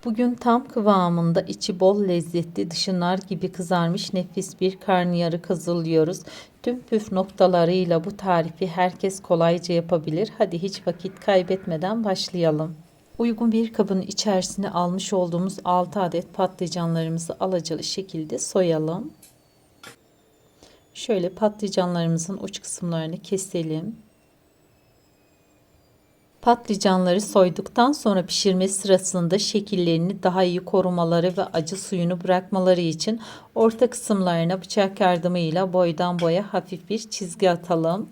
Bugün tam kıvamında içi bol lezzetli dışı nar gibi kızarmış nefis bir karnıyarık hazırlıyoruz. Tüm püf noktalarıyla bu tarifi herkes kolayca yapabilir. Hadi hiç vakit kaybetmeden başlayalım. Uygun bir kabın içerisine almış olduğumuz 6 adet patlıcanlarımızı alacalı şekilde soyalım. Şöyle patlıcanlarımızın uç kısımlarını keselim. Patlıcanları soyduktan sonra pişirme sırasında şekillerini daha iyi korumaları ve acı suyunu bırakmaları için orta kısımlarına bıçak yardımıyla boydan boya hafif bir çizgi atalım.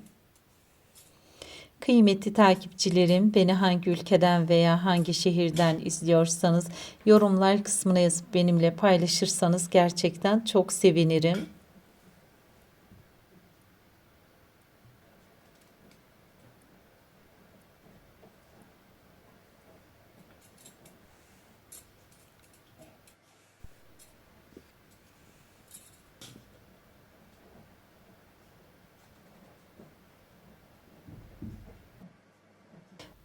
Kıymetli takipçilerim, beni hangi ülkeden veya hangi şehirden izliyorsanız yorumlar kısmına yazıp benimle paylaşırsanız gerçekten çok sevinirim.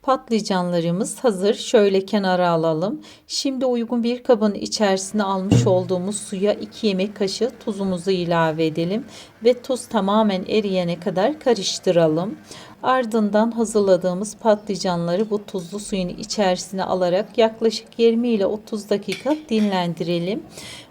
Patlıcanlarımız hazır. Şöyle kenara alalım. Şimdi uygun bir kabın içerisine almış olduğumuz suya 2 yemek kaşığı tuzumuzu ilave edelim ve tuz tamamen eriyene kadar karıştıralım. Ardından hazırladığımız patlıcanları bu tuzlu suyun içerisine alarak yaklaşık 20 ile 30 dakika dinlendirelim.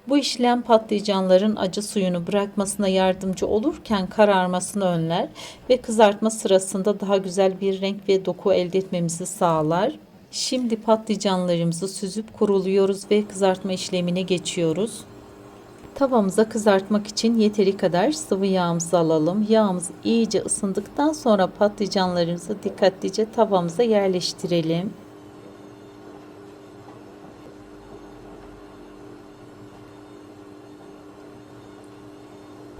Bu işlem patlıcanların acı suyunu bırakmasına yardımcı olurken kararmasını önler ve kızartma sırasında daha güzel bir renk ve doku elde etmemizi sağlar. Şimdi patlıcanlarımızı süzüp kuruluyoruz ve kızartma işlemine geçiyoruz. Tavamıza kızartmak için yeteri kadar sıvı yağımızı alalım. Yağımız iyice ısındıktan sonra patlıcanlarımızı dikkatlice tavamıza yerleştirelim.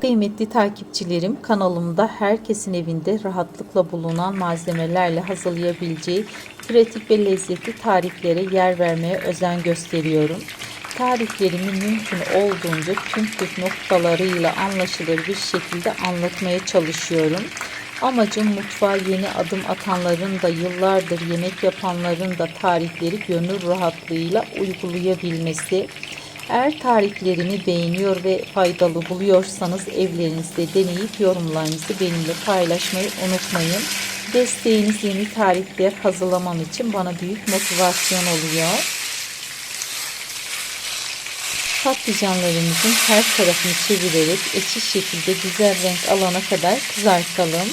Kıymetli takipçilerim, kanalımda herkesin evinde rahatlıkla bulunan malzemelerle hazırlayabileceği pratik ve lezzetli tariflere yer vermeye özen gösteriyorum. Tariflerimi mümkün olduğunca tüm püf noktalarıyla anlaşılır bir şekilde anlatmaya çalışıyorum. Amacım mutfağa yeni adım atanların da yıllardır yemek yapanların da tarifleri gönül rahatlığıyla uygulayabilmesi. Eğer tariflerimi beğeniyor ve faydalı buluyorsanız evlerinizde deneyip yorumlarınızı benimle paylaşmayı unutmayın. Desteğiniz yeni tarifler hazırlamam için bana büyük motivasyon oluyor. Patlıcanlarımızın her tarafını çevirerek eşit şekilde güzel renk alana kadar kızartalım.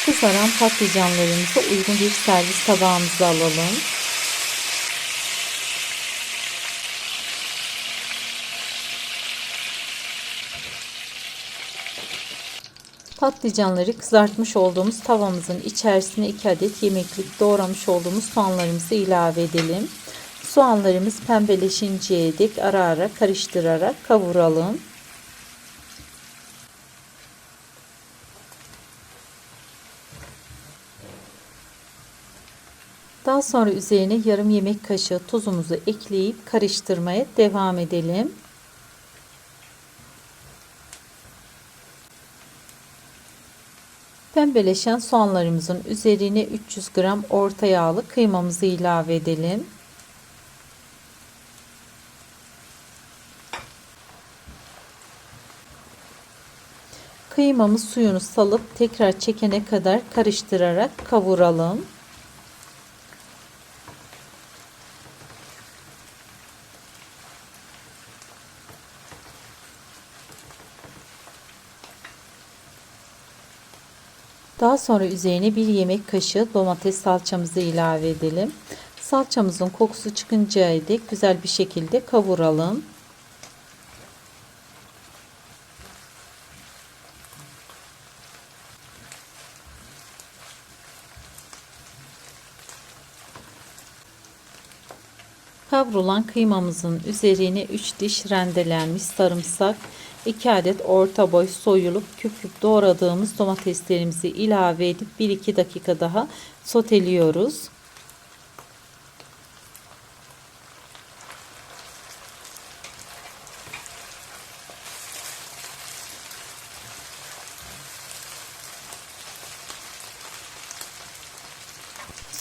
Kızaran patlıcanlarımızı uygun bir servis tabağımıza alalım. Patlıcanları kızartmış olduğumuz tavamızın içerisine 2 adet yemeklik doğramış olduğumuz soğanlarımızı ilave edelim. Soğanlarımız pembeleşinceye dek ara ara karıştırarak kavuralım. Daha sonra üzerine yarım yemek kaşığı tuzumuzu ekleyip karıştırmaya devam edelim. Pembeleşen soğanlarımızın üzerine 300 gram orta yağlı kıymamızı ilave edelim. Kıymamız suyunu salıp tekrar çekene kadar karıştırarak kavuralım. Daha sonra üzerine 1 yemek kaşığı domates salçamızı ilave edelim. Salçamızın kokusu çıkıncaya dek güzel bir şekilde kavuralım. Kavrulan kıymamızın üzerine 3 diş rendelenmiş sarımsak, 2 adet orta boy soyulup küp küp doğradığımız domateslerimizi ilave edip 1-2 dakika daha soteliyoruz.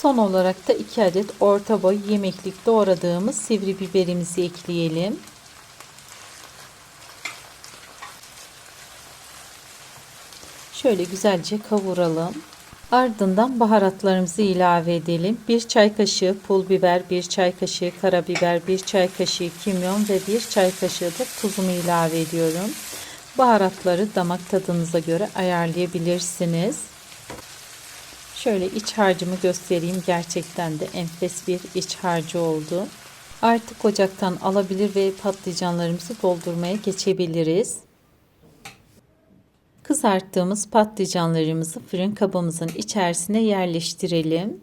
Son olarak da 2 adet orta boy yemeklik doğradığımız sivri biberimizi ekleyelim. Şöyle güzelce kavuralım. Ardından baharatlarımızı ilave edelim. 1 çay kaşığı pul biber, 1 çay kaşığı karabiber, 1 çay kaşığı kimyon ve 1 çay kaşığı da tuzumu ilave ediyorum. Baharatları damak tadınıza göre ayarlayabilirsiniz. Şöyle iç harcımı göstereyim. Gerçekten de enfes bir iç harcı oldu. Artık ocaktan alabilir ve patlıcanlarımızı doldurmaya geçebiliriz. Kızarttığımız patlıcanlarımızı fırın kabımızın içerisine yerleştirelim.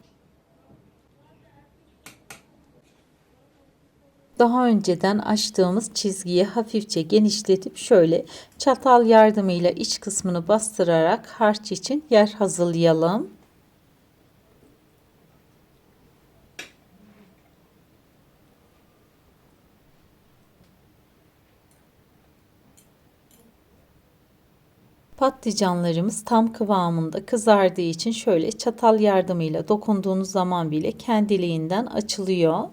Daha önceden açtığımız çizgiyi hafifçe genişletip şöyle çatal yardımıyla iç kısmını bastırarak harç için yer hazırlayalım. Patlıcanlarımız tam kıvamında kızardığı için şöyle çatal yardımıyla dokunduğunuz zaman bile kendiliğinden açılıyor.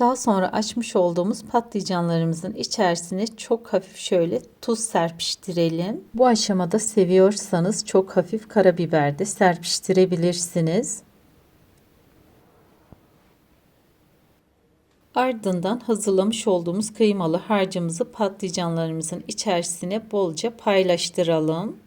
Daha sonra açmış olduğumuz patlıcanlarımızın içerisine çok hafif şöyle tuz serpiştirelim. Bu aşamada seviyorsanız çok hafif karabiber de serpiştirebilirsiniz. Ardından hazırlamış olduğumuz kıymalı harcımızı patlıcanlarımızın içerisine bolca paylaştıralım.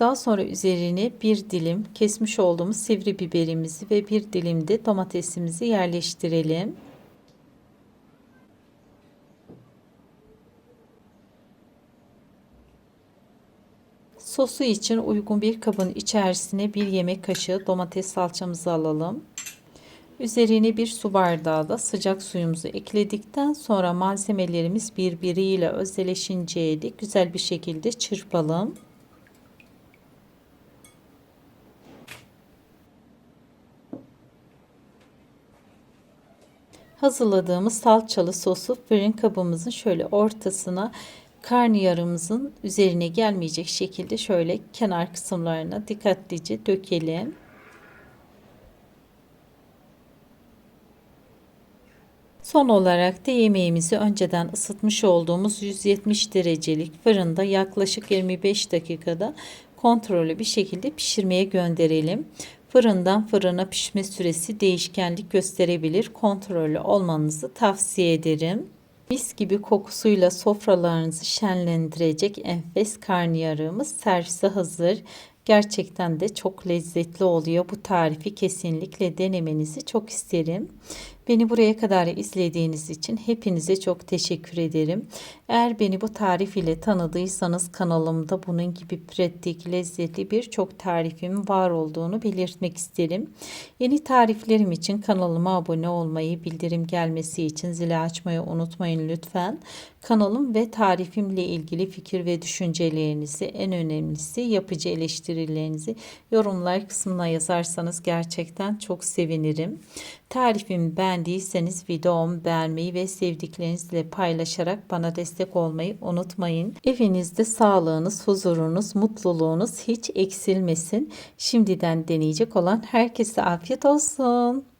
Daha sonra üzerine bir dilim kesmiş olduğumuz sivri biberimizi ve bir dilim de domatesimizi yerleştirelim. Sosu için uygun bir kabın içerisine 1 yemek kaşığı domates salçamızı alalım. Üzerine 1 su bardağı da sıcak suyumuzu ekledikten sonra malzemelerimiz birbiriyle özdeşinceye dek güzel bir şekilde çırpalım. Hazırladığımız salçalı sosu fırın kabımızın şöyle ortasına karnıyarımızın üzerine gelmeyecek şekilde şöyle kenar kısımlarına dikkatlice dökelim. Son olarak da yemeğimizi önceden ısıtmış olduğumuz 170 derecelik fırında yaklaşık 25 dakikada kontrollü bir şekilde pişirmeye gönderelim. Fırından fırına pişme süresi değişkenlik gösterebilir. Kontrollü olmanızı tavsiye ederim. Mis gibi kokusuyla sofralarınızı şenlendirecek enfes karnıyarığımız servise hazır. Gerçekten de çok lezzetli oluyor. Bu tarifi kesinlikle denemenizi çok isterim. Beni buraya kadar izlediğiniz için hepinize çok teşekkür ederim. Eğer beni bu tarif ile tanıdıysanız kanalımda bunun gibi pratik, lezzetli birçok tarifim var olduğunu belirtmek isterim. Yeni tariflerim için kanalıma abone olmayı, bildirim gelmesi için zili açmayı unutmayın lütfen. Kanalım ve tarifimle ilgili fikir ve düşüncelerinizi, en önemlisi yapıcı eleştirilerinizi yorumlar kısmına yazarsanız gerçekten çok sevinirim. Tarifimi beğendiyseniz videomu beğenmeyi ve sevdiklerinizle paylaşarak bana destek olmayı unutmayın. Evinizde sağlığınız, huzurunuz, mutluluğunuz hiç eksilmesin. Şimdiden deneyecek olan herkese afiyet olsun.